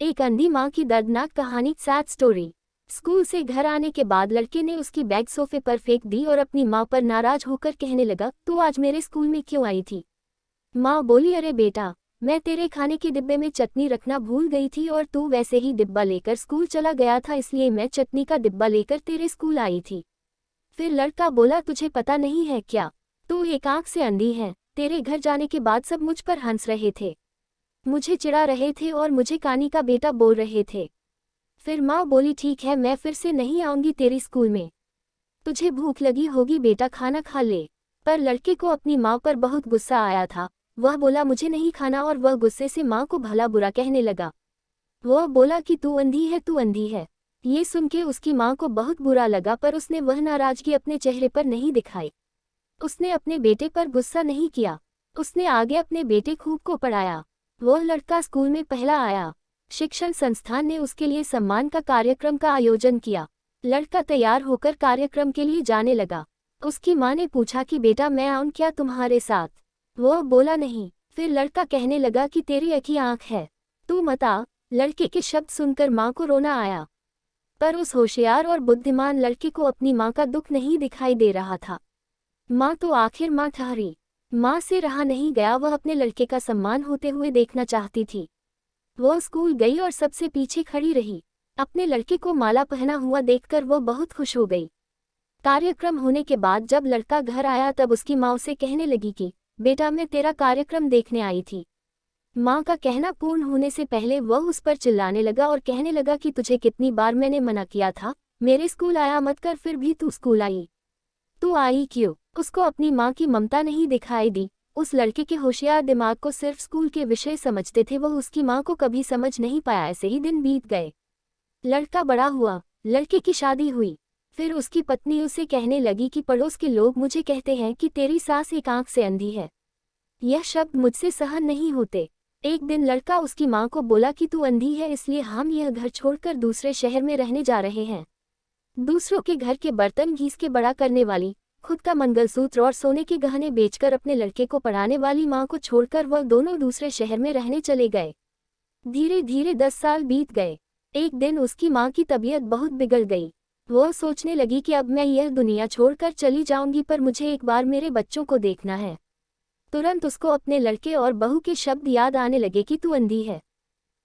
एक अंधी माँ की दर्दनाक कहानी। Sad story. स्कूल से घर आने के बाद लड़के ने उसकी बैग सोफे पर फेंक दी और अपनी माँ पर नाराज होकर कहने लगा, तू आज मेरे स्कूल में क्यों आई थी? माँ बोली, अरे बेटा, मैं तेरे खाने के डिब्बे में चटनी रखना भूल गई थी और तू वैसे ही डिब्बा लेकर स्कूल चला गया था, इसलिए मैं चटनी का डिब्बा लेकर तेरे स्कूल आई थी। फिर लड़का बोला, तुझे पता नहीं है क्या? तू एक आंख से अंधी है। तेरे घर जाने के बाद सब मुझ पर हंस रहे थे, मुझे चिढ़ा रहे थे और मुझे कानी का बेटा बोल रहे थे। फिर माँ बोली, ठीक है, मैं फिर से नहीं आऊंगी तेरी स्कूल में। तुझे भूख लगी होगी बेटा, खाना खा ले। पर लड़के को अपनी माँ पर बहुत गुस्सा आया था। वह बोला, मुझे नहीं खाना, और वह गुस्से से माँ को भला बुरा कहने लगा। वह बोला कि तू अंधी है, तू अंधी है। ये सुन के उसकी माँ को बहुत बुरा लगा, पर उसने वह नाराजगी अपने चेहरे पर नहीं दिखाई। उसने अपने बेटे पर गुस्सा नहीं किया। उसने आगे अपने बेटे खूब को पढ़ाया। वह लड़का स्कूल में पहला आया। शिक्षण संस्थान ने उसके लिए सम्मान का कार्यक्रम का आयोजन किया। लड़का तैयार होकर कार्यक्रम के लिए जाने लगा। उसकी माँ ने पूछा कि बेटा, मैं आऊं क्या तुम्हारे साथ? वह बोला, नहीं। फिर लड़का कहने लगा कि तेरी एक ही आंख है, तू मत आ। लड़के के शब्द सुनकर माँ को रोना आया। पर उस होशियार और बुद्धिमान लड़के को अपनी माँ का दुख नहीं दिखाई दे रहा था। माँ तो आखिर माँ ठहरी। माँ से रहा नहीं गया, वह अपने लड़के का सम्मान होते हुए देखना चाहती थी। वह स्कूल गई और सबसे पीछे खड़ी रही। अपने लड़के को माला पहना हुआ देखकर वह बहुत खुश हो गई। कार्यक्रम होने के बाद जब लड़का घर आया तब उसकी माँ उसे कहने लगी कि बेटा, मैं तेरा कार्यक्रम देखने आई थी। माँ का कहना पूर्ण होने से पहले वह उस पर चिल्लाने लगा और कहने लगा कि तुझे कितनी बार मैंने मना किया था, मेरे स्कूल आया मत कर, फिर भी तू स्कूल आई। तू आई क्यों? उसको अपनी माँ की ममता नहीं दिखाई दी। उस लड़के के होशियार दिमाग को सिर्फ स्कूल के विषय समझते थे, वह उसकी माँ को कभी समझ नहीं पाया। ऐसे ही दिन बीत गए। लड़का बड़ा हुआ, लड़के की शादी हुई। फिर उसकी पत्नी उसे कहने लगी कि पड़ोस के लोग मुझे कहते हैं कि तेरी सास एक आंख से अंधी है। यह शब्द मुझसे सहन नहीं होते। एक दिन लड़का उसकी माँ को बोला कि तू अंधी है, इसलिए हम यह घर छोड़कर दूसरे शहर में रहने जा रहे हैं। दूसरों के घर के बर्तन घीस के बड़ा करने वाली, खुद का मंगलसूत्र और सोने के गहने बेचकर अपने लड़के को पढ़ाने वाली माँ को छोड़कर वह दोनों दूसरे शहर में रहने चले गए। धीरे धीरे 10 साल बीत गए। एक दिन उसकी माँ की तबीयत बहुत बिगड़ गई। वह सोचने लगी कि अब मैं यह दुनिया छोड़कर चली जाऊंगी, पर मुझे एक बार मेरे बच्चों को देखना है। तुरंत उसको अपने लड़के और बहू के शब्द याद आने लगे कि तू अंधी है।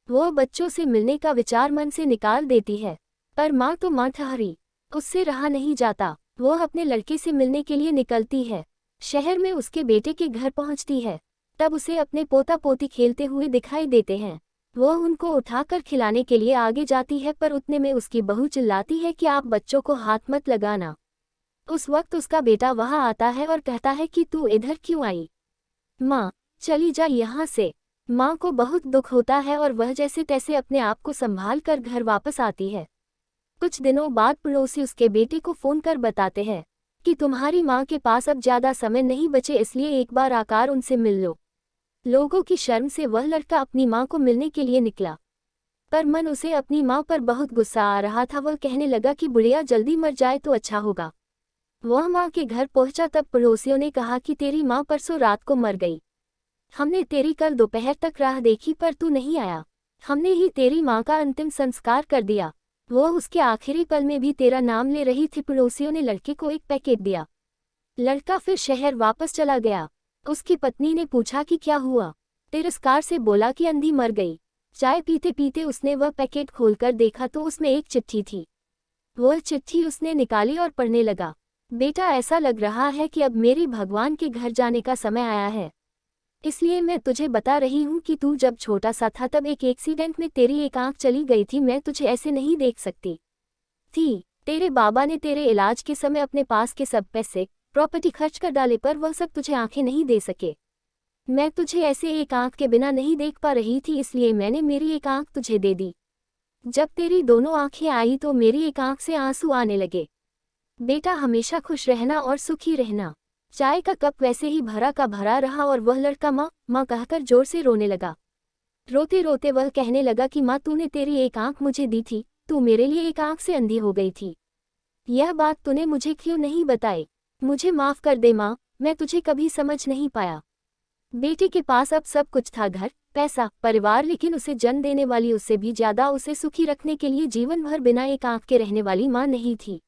वह बच्चों से मिलने का विचार मन से निकाल देती है, पर माँ तो माँ ठहरी। उससे रहा नहीं जाता। वह अपने लड़के से मिलने के लिए निकलती है। शहर में उसके बेटे के घर पहुंचती है। तब उसे अपने पोता पोती खेलते हुए दिखाई देते हैं। वह उनको उठाकर खिलाने के लिए आगे जाती है, पर उतने में उसकी बहू चिल्लाती है कि आप बच्चों को हाथ मत लगाना। उस वक्त उसका बेटा वहां आता है और कहता है कि तू इधर क्यों आई? माँ, चली जा यहाँ से। माँ को बहुत दुख होता है और वह जैसे तैसे अपने आप को संभाल कर घर वापस आती है। कुछ दिनों बाद पड़ोसी उसके बेटे को फोन कर बताते हैं कि तुम्हारी माँ के पास अब ज्यादा समय नहीं बचे, इसलिए एक बार आकर उनसे मिल लो। लोगों की शर्म से वह लड़का अपनी माँ को मिलने के लिए निकला, पर मन उसे अपनी माँ पर बहुत गुस्सा आ रहा था। वह कहने लगा कि बुढ़िया जल्दी मर जाए तो अच्छा होगा। वह माँ के घर पहुंचा तब पड़ोसियों ने कहा कि तेरी माँ परसों रात को मर गई। हमने तेरी कल दोपहर तक राह देखी, पर तू नहीं आया। हमने ही तेरी माँ का अंतिम संस्कार कर दिया। वह उसके आखिरी पल में भी तेरा नाम ले रही थी। पड़ोसियों ने लड़के को एक पैकेट दिया। लड़का फिर शहर वापस चला गया। उसकी पत्नी ने पूछा कि क्या हुआ? तिरस्कार से बोला कि अंधी मर गई। चाय पीते पीते उसने वह पैकेट खोलकर देखा तो उसमें एक चिट्ठी थी। वह चिट्ठी उसने निकाली और पढ़ने लगा। बेटा, ऐसा लग रहा है कि अब मेरी भगवान के घर जाने का समय आया है, इसलिए मैं तुझे बता रही हूँ कि तू जब छोटा सा था तब एक एक्सीडेंट में तेरी एक आंख चली गई थी। मैं तुझे ऐसे नहीं देख सकती थी। तेरे बाबा ने तेरे इलाज के समय अपने पास के सब पैसे प्रॉपर्टी खर्च कर डाले, पर वह सब तुझे आंखें नहीं दे सके। मैं तुझे ऐसे एक आंख के बिना नहीं देख पा रही थी, इसलिए मैंने मेरी एक आंख तुझे दे दी। जब तेरी दोनों आंखें आई तो मेरी एक आंख से आंसू आने लगे। बेटा, हमेशा खुश रहना और सुखी रहना। चाय का कप वैसे ही भरा का भरा रहा और वह लड़का माँ माँ कहकर जोर से रोने लगा। रोते रोते वह कहने लगा कि माँ, तूने तेरी एक आंख मुझे दी थी, तू मेरे लिए एक आंख से अंधी हो गई थी। यह बात तूने मुझे क्यों नहीं बताई? मुझे माफ कर दे माँ, मैं तुझे कभी समझ नहीं पाया। बेटे के पास अब सब कुछ था, घर, पैसा, परिवार, लेकिन उसे जन्म देने वाली उससे भी ज्यादा उसे सुखी रखने के लिए जीवन भर बिना एक आंख के रहने वाली माँ नहीं थी।